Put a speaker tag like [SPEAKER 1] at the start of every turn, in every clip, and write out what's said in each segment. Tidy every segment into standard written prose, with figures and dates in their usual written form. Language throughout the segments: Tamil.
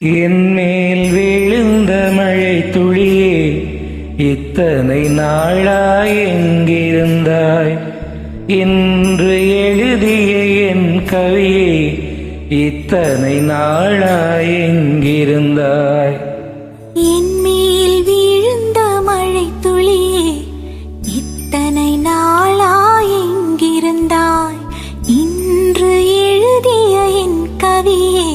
[SPEAKER 1] என் மேல் விழுந்த மழை துளியே, இத்தனை நாளாய் எங்கிருந்தாய்? இன்று எழுதிய என் கவியே, இத்தனை நாளாய் எங்கிருந்தாய்?
[SPEAKER 2] என் மேல் விழுந்த மழை துளியே, இத்தனை நாளாய் எங்கிருந்தாய்? இன்று எழுதிய என் கவியே,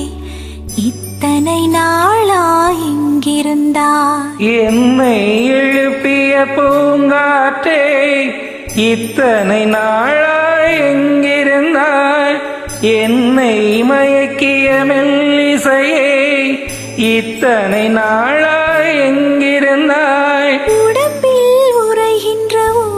[SPEAKER 2] இத்தனை நாளாய் எங்கிருந்தாய்?
[SPEAKER 1] என்னை எழுப்பிய பூங்காற்றே, இத்தனை நாளாய் எங்கிருந்தாய்? என்னை மயக்கிய மெல்லிசையே, இத்தனை நாளாய் எங்கிருந்தாய்?
[SPEAKER 2] உடம்பில் உறைகின்ற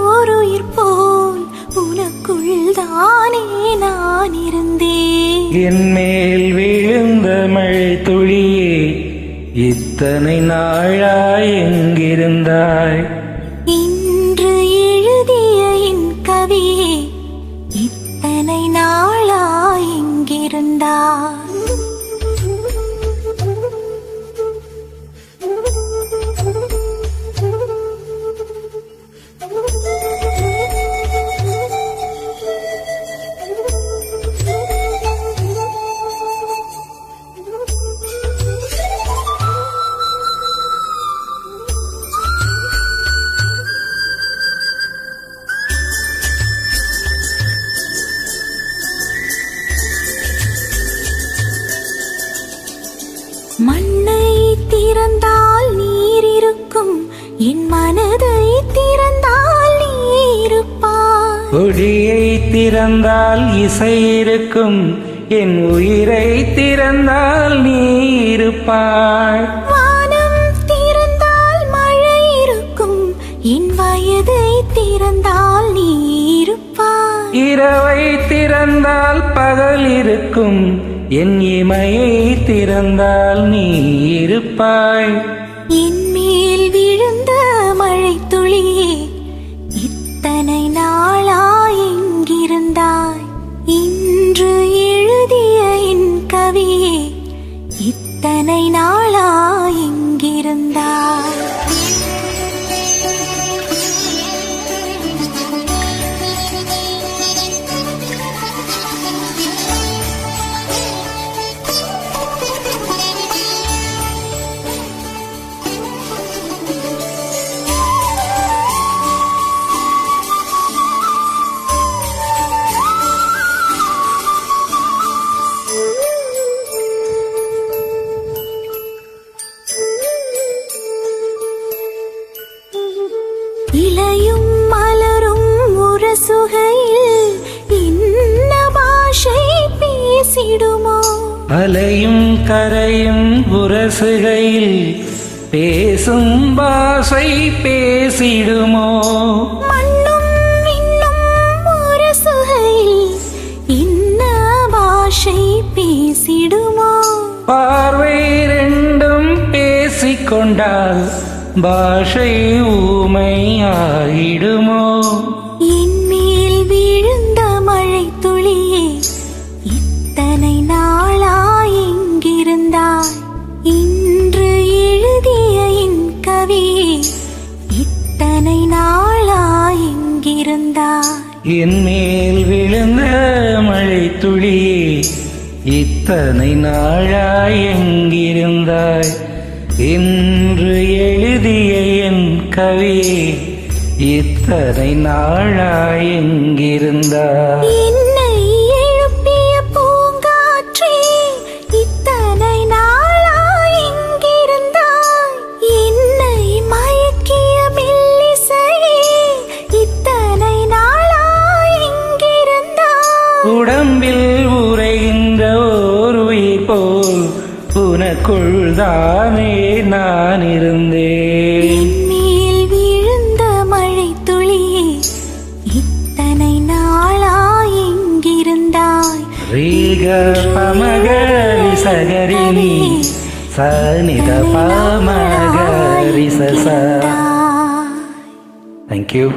[SPEAKER 2] ஓருயிர் போல் உனக்குள் தானே நான் இருந்தேன்.
[SPEAKER 1] என் மேல் விழுந்த மழை துளியே, இத்தனை நாளாய் எங்கிருந்தாய்?
[SPEAKER 2] இன்று எழுதிய என் கவியே, இத்தனை நாளாய் எங்கிருந்தாய்? மண்ணை திறந்தால் நீர் இருக்கும், என் மனதை திறந்தால் நீ இருப்பாய்.
[SPEAKER 1] ஒளியை திறந்தால் இசை இருக்கும், என் உயிரை திறந்தால் நீ இருப்பாய்.
[SPEAKER 2] வானம் திறந்தால் மழை இருக்கும், என் வயதை திறந்தால் நீ இருப்பாய்.
[SPEAKER 1] இரவை திறந்தால் பகல் இருக்கும், என் இமையை திறந்தால் நீ இருப்பாய்.
[SPEAKER 2] என் மேல் விழுந்த மழை துளியே, இத்தனை நாளாய் எங்கிருந்தாய்? இன்று எழுதிய என் கவியே, இத்தனை நாளாய் எங்கிருந்தாய்? இலையும் மலரும் உரசுகையில் என்ன பாஷை பேசிடுமோ?
[SPEAKER 1] அலையும் கரையும் உரசுகையில் பேசும் பாஷை பேசிடுமோ?
[SPEAKER 2] மண்ணும் விண்ணும் உரசுகையில் என்ன பாஷை பேசிடுமோ?
[SPEAKER 1] பார்வை ரெண்டும் பேசிக்கொண்டால் பாஷை ஊமையாயிடுமோ?
[SPEAKER 2] என் மேல் விழுந்த மழை துளியே, இத்தனை நாளாய் எங்கிருந்தாய்? இன்று எழுதிய என் கவியே, இத்தனை நாளாய் எங்கிருந்தாய்?
[SPEAKER 1] என் மேல் விழுந்த மழை துளியே, இத்தனை நாளாய் எங்கிருந்தாய்? இன்று எழுதிய என் கவியே, இத்தனை நாளாய் எங்கிருந்தாய்?
[SPEAKER 2] என்னை எழுப்பிய பூங்காற்றே, இத்தனை நாளாய் எங்கிருந்தாய்? என்னை மயக்கிய மெல்லிசையே, இத்தனை நாளாய் எங்கிருந்தாய்?
[SPEAKER 1] உடம்பில் உறைகின்ற ஓர் உயிர் போல் உனக்குள் தானே நான் இருந்தேன்.
[SPEAKER 2] என் மேல் விழுந்த மழை துளியே, இத்தனை நாளாய் எங்கிருந்தாய்?
[SPEAKER 1] ரீக பமகரி சகரினி சனித பமகரி சச. Thank you.